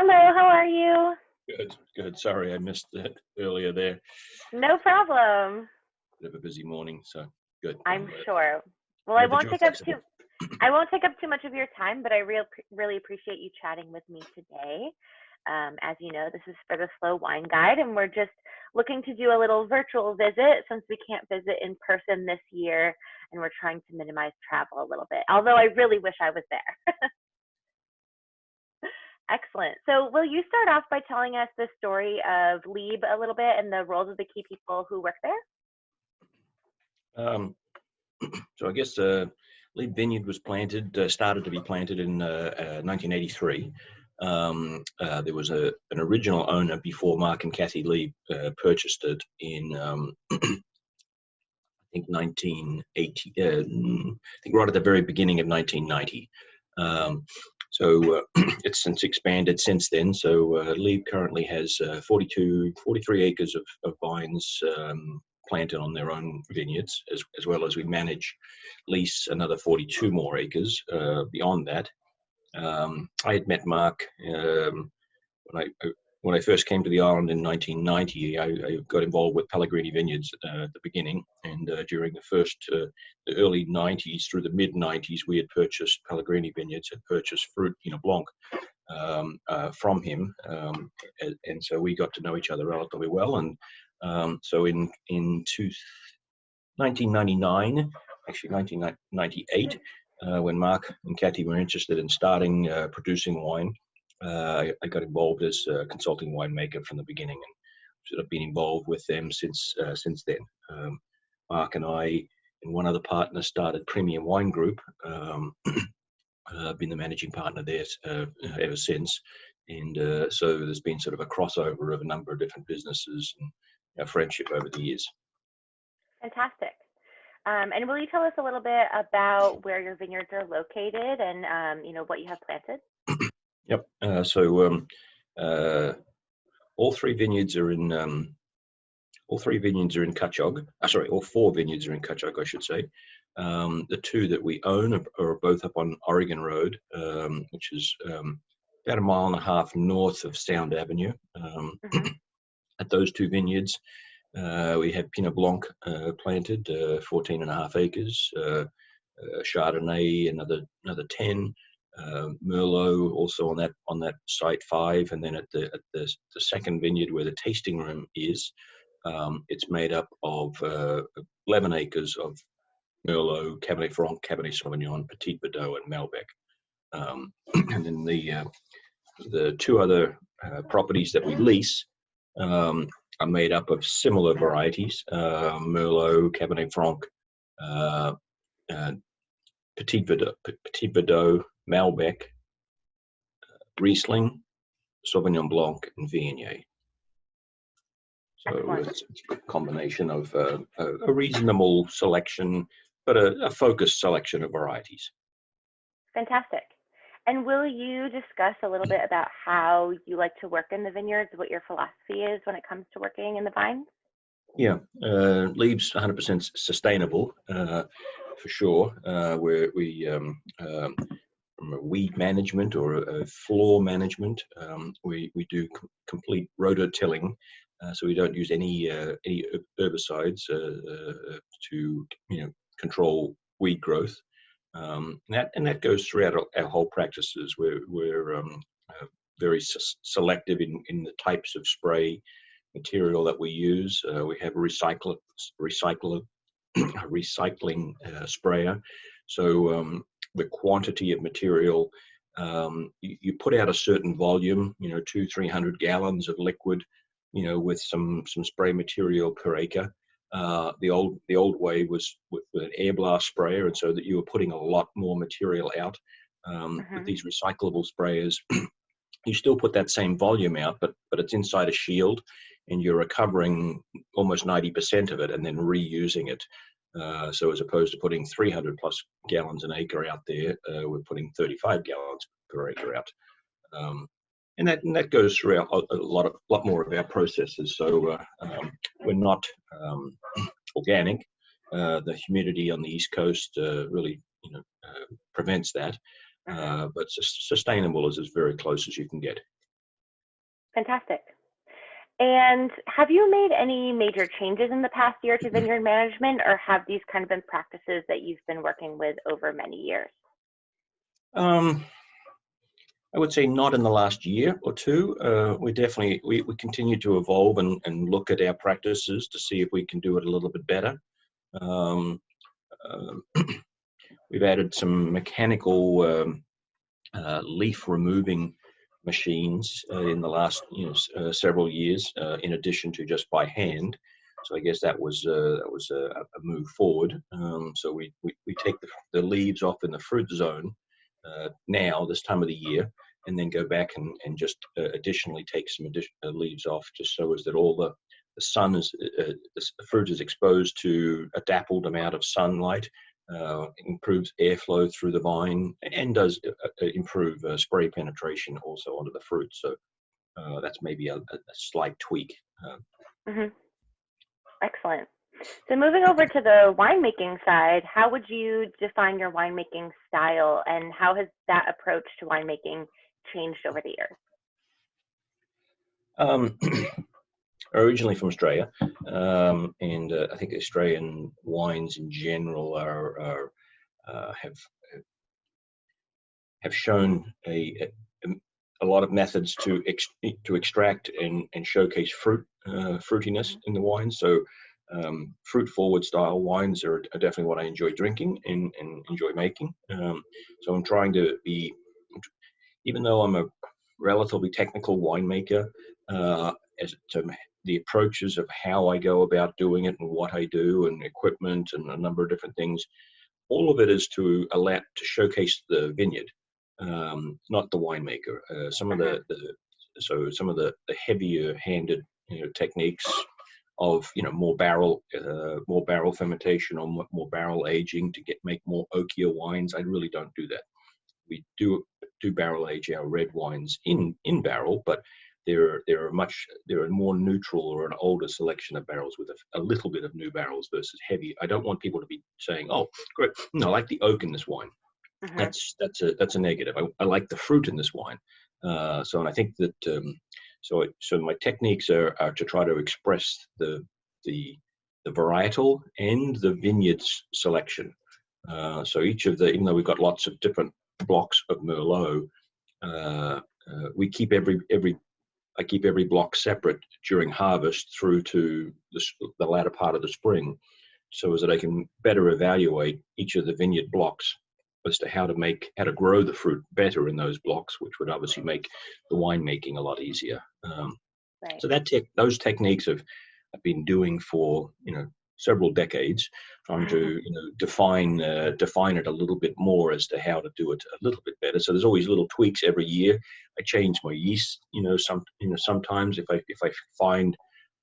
Hello, how are you? Good, good. Sorry, I missed it earlier there. No problem. Bit of a busy morning, so good. I'm sure. Well, I Glad that won't you're take up flexible. too much of your time, but I really appreciate you chatting with me today. As you know, this is for the Slow Wine Guide, and we're just looking to do a little virtual visit since we can't visit in person this year, and we're trying to minimize travel a little bit. Although I really wish I was there. Excellent. So, will you start off by telling us the story of Lieb a little bit and the roles of the key people who work there? So I guess Lieb Vineyard was started to be planted in 1983. There was an original owner before Mark and Kathy Lieb purchased it in I think 1980. I think right at the very beginning of 1990. So it's since expanded since then. So Lieb currently has 43 acres of vines planted on their own vineyards, as well as we lease another 42 more acres beyond that. I had met Mark when I first came to the island in 1990. I got involved with Pellegrini Vineyards at the beginning, and during the early 90s through the mid 90s, we had purchased Pellegrini Vineyards, had purchased Fruit Pinot Blanc from him, and so we got to know each other relatively well. And so in 1999, actually 1998, when Mark and Kathy were interested in starting producing wine, I got involved as a consulting winemaker from the beginning, and sort of been involved with them since then. Mark and I and one other partner started Premium Wine Group. I've been the managing partner there ever since, and so there's been sort of a crossover of a number of different businesses and our friendship over the years. Fantastic. And will you tell us a little bit about where your vineyards are located and what you have planted? Yep. So all three vineyards are in Cutchogue. Sorry, all four vineyards are in Cutchogue, I should say. The two that we own are both up on Oregon Road, which is about a mile and a half north of Sound Avenue. At those two vineyards, we have Pinot Blanc planted, 14 and a half acres, Chardonnay another 10, Merlot also on that site 5, and then at the second vineyard where the tasting room is, it's made up of 11 acres of Merlot, Cabernet Franc, Cabernet Sauvignon, Petit Verdot, and Malbec. And then the two other properties that we lease are made up of similar varieties: Merlot, Cabernet Franc, Petit Verdot, Malbec, Riesling, Sauvignon Blanc, and Viognier. So it's a combination of a reasonable selection, but a focused selection of varieties. Fantastic. And will you discuss a little bit about how you like to work in the vineyards, what your philosophy is when it comes to working in the vines? Yeah, Lieb's 100% sustainable, for sure. Where we from a weed management or a floor management, we do complete rototilling, so we don't use any herbicides to control weed growth. And that goes throughout our whole practices. We're very selective in the types of spray material that we use. We have a recycling sprayer. So the quantity of material, you put out a certain volume, 200-300 gallons of liquid, with some spray material per acre. The old way was with an air blast sprayer, and so that you were putting a lot more material out. With these recyclable sprayers, you still put that same volume out, but it's inside a shield, and you're recovering almost 90% of it and then reusing it. So as opposed to putting 300 plus gallons an acre out there, we're putting 35 gallons per acre out. And that goes through a lot more of our processes. So we're not organic. The humidity on the East Coast really prevents that. But sustainable is as very close as you can get. Fantastic. And have you made any major changes in the past year to vineyard management, or have these kind of been practices that you've been working with over many years? Um, I would say not in the last year or two. We definitely we continue to evolve and look at our practices to see if we can do it a little bit better. Um, we've added some mechanical leaf removing machines in the last several years, in addition to just by hand. So I guess that was a move forward. So we take the leaves off in the fruit zone now this time of the year, and then go back and just additionally take some additional leaves off, just so as that all the sun is the fruit is exposed to a dappled amount of sunlight. Improves airflow through the vine, and does improve spray penetration also onto the fruit. So that's maybe a slight tweak. Hmm. Excellent. So moving over to the winemaking side, how would you define your winemaking style, and how has that approach to winemaking changed over the years? Originally from Australia, and I think Australian wines in general have shown a lot of methods to extract and showcase fruitiness in the wine. So fruit forward style wines are definitely what I enjoy drinking and enjoy making. So I'm trying to be, even though I'm a relatively technical winemaker, as to the approaches of how I go about doing it and what I do and equipment and a number of different things, all of it is to showcase the vineyard, not the winemaker. Some of the heavier handed techniques of more barrel fermentation or more barrel aging to make more oakier wines. I really don't do that. We do barrel age our red wines in barrel, but there are more neutral or an older selection of barrels with a little bit of new barrels versus heavy. I don't want people to be saying, "Oh, great, no, I like the oak in this wine." Hmm. That's a negative. I like the fruit in this wine. And I think that so my techniques are to try to express the varietal and the vineyards selection. So even though we've got lots of different blocks of Merlot, we keep I keep every block separate during harvest through to the latter part of the spring, so as that I can better evaluate each of the vineyard blocks as to how to grow the fruit better in those blocks, which would obviously make the winemaking a lot easier. Right. So those techniques I've been doing for several decades, trying to define it a little bit more as to how to do it a little bit better. So there's always little tweaks every year. I change my yeast, sometimes if I find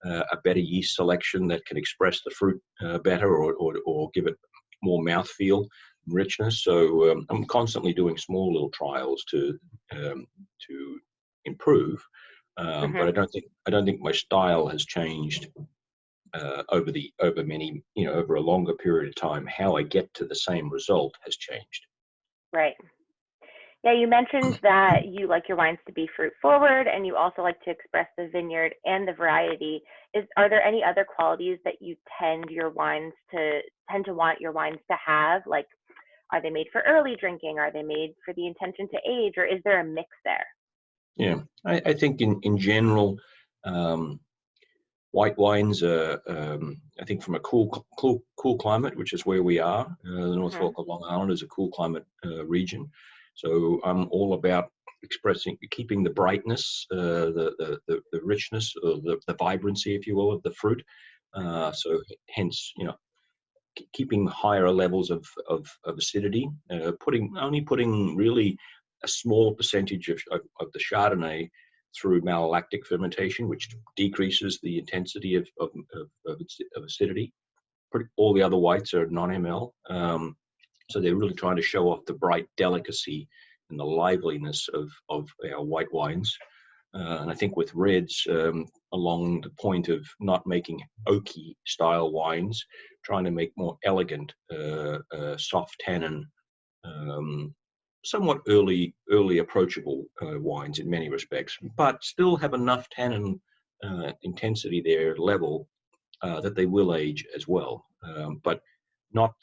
a better yeast selection that can express the fruit better, or give it more mouthfeel and richness. So I'm constantly doing small little trials to improve. Hmm. But I don't think my style has changed over over a longer period of time. How I get to the same result has changed. Right. Yeah, you mentioned that you like your wines to be fruit forward, and you also like to express the vineyard and the variety. Are there any other qualities that you tend to want your wines to have? Like, are they made for early drinking? Are they made for the intention to age, or is there a mix there? Yeah, I think in general, um, white wines are, I think, from a cool climate, which is where we are. The North Hmm. Fork of Long Island is a cool climate region, so I'm all about keeping the brightness, the richness, or the vibrancy, if you will, of the fruit. So hence, keeping higher levels of acidity, putting really a small percentage of the Chardonnay through malolactic fermentation, which decreases the intensity of acidity. All the other whites are non-ML, so they're really trying to show off the bright delicacy and the liveliness of our white wines. And I think with reds, along the point of not making oaky style wines, trying to make more elegant, soft tannin, somewhat early approachable wines in many respects, but still have enough tannin intensity there level that they will age as well, but not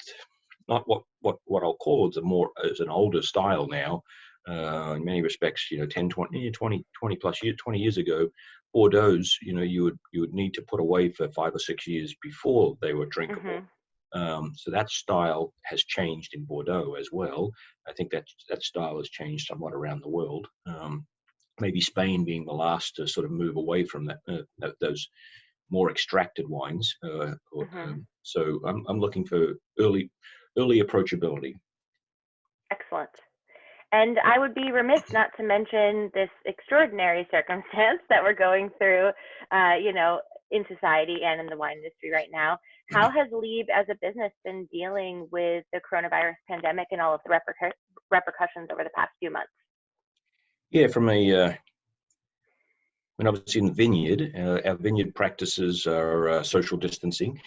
what I'll call as an older style now. In many respects, 10, 20 plus years, 20 years ago, Bordeaux's, you would need to put away for 5 or 6 years before they were drinkable. So that style has changed in Bordeaux as well. I think that style has changed somewhat around the world. Maybe Spain being the last to sort of move away from those more extracted wines. So I'm looking for early approachability. Excellent. And I would be remiss not to mention this extraordinary circumstance that we're going through, in society and in the wine industry right now. How has Lieb as a business been dealing with the coronavirus pandemic and all of the repercussions over the past few months? Yeah, when I was in the vineyard, our vineyard practices are social distancing.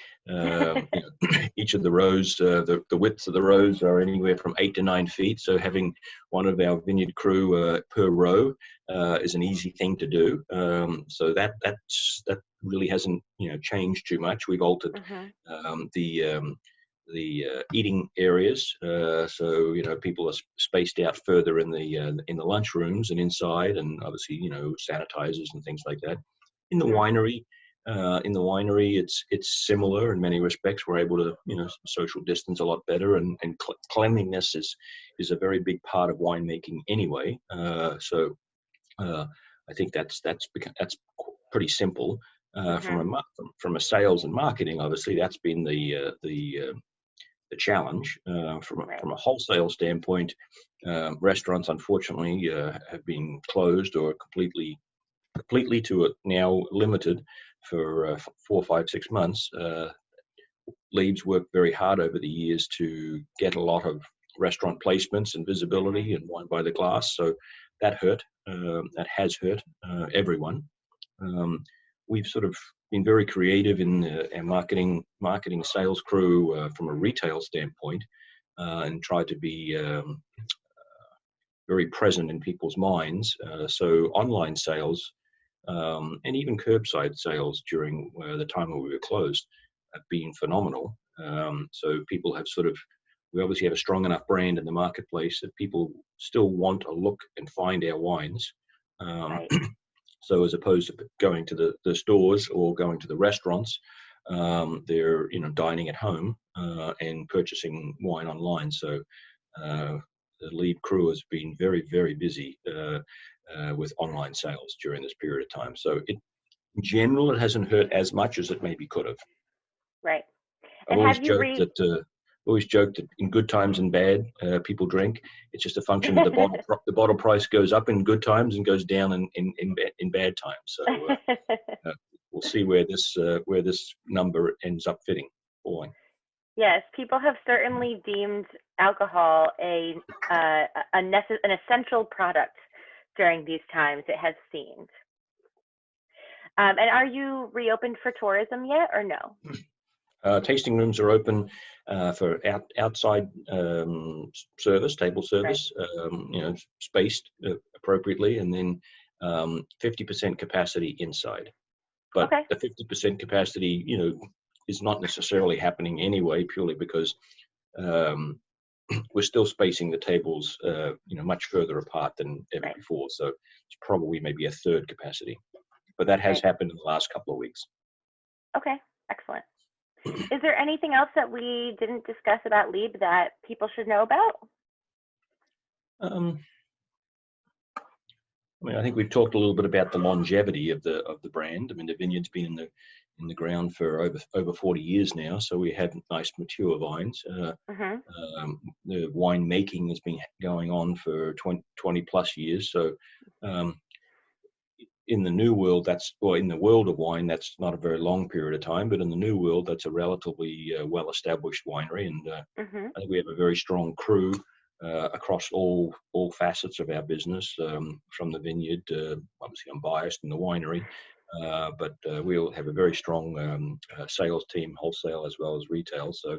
Each of the rows, the widths of the rows are anywhere from 8 to 9 feet. So having one of our vineyard crew per row is an easy thing to do. So that really hasn't changed too much. We've altered the eating areas, so people are spaced out further in the lunch rooms and inside, and obviously sanitizers and things like that. In the winery, it's similar in many respects. We're able to social distance a lot better, and cleanliness is a very big part of winemaking anyway. So I think that's pretty simple. From a sales and marketing, obviously that's been the challenge. From a wholesale standpoint, restaurants unfortunately have been closed or completely to now limited for 4, 5, 6 months. Lieb's worked very hard over the years to get a lot of restaurant placements and visibility and wine by the glass, so that hurt. That has hurt everyone. We've sort of been very creative in our marketing sales crew from a retail standpoint, and tried to be very present in people's minds. So online sales and even curbside sales during the time when we were closed have been phenomenal. So people have we obviously have a strong enough brand in the marketplace that people still want to look and find our wines. So as opposed to going to the stores or going to the restaurants, they're dining at home and purchasing wine online. So the Lieb crew has been very, very busy with online sales during this period of time. So in general, it hasn't hurt as much as it maybe could have. Right. I've always joked that in good times and bad, people drink. It's just a function that the bottle price goes up in good times and goes down in bad times. So we'll see where this number ends up falling. Yes, people have certainly deemed alcohol an essential product during these times. It has seemed. And are you reopened for tourism yet, or no? Tasting rooms are open for outside service, table service, spaced appropriately, and then 50% capacity inside. But the 50% capacity, is not necessarily happening anyway, purely because we're still spacing the tables, much further apart than ever before. So it's probably maybe a third capacity, but that has happened in the last couple of weeks. Okay, excellent. Is there anything else that we didn't discuss about Lieb that people should know about? I think we've talked a little bit about the longevity of the brand. The vineyard's been in the ground for over 40 years now, so we have nice mature vines. The winemaking has been going on for 20 plus years. So in the new world, in the world of wine, that's not a very long period of time, but in the new world, that's a relatively well-established winery. And I think we have a very strong crew across all facets of our business, from the vineyard. Obviously, I'm biased in the winery, but we'll have a very strong sales team, wholesale as well as retail. So,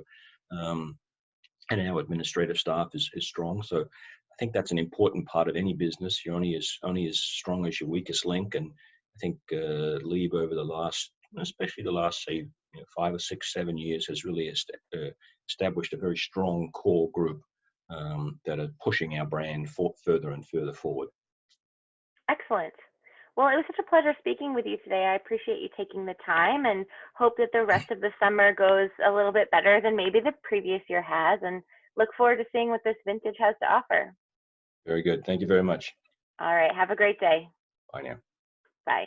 and our administrative staff is strong. So I think that's an important part of any business. You're only as strong as your weakest link. And I think Lieb over the last, especially the last, say, 5 or 6, 7 years, has really established a very strong core group that are pushing our brand further and further forward. Excellent. Well, it was such a pleasure speaking with you today. I appreciate you taking the time and hope that the rest of the summer goes a little bit better than maybe the previous year has, and look forward to seeing what this vintage has to offer. Very good. Thank you very much. All right. Have a great day. Bye now. Bye.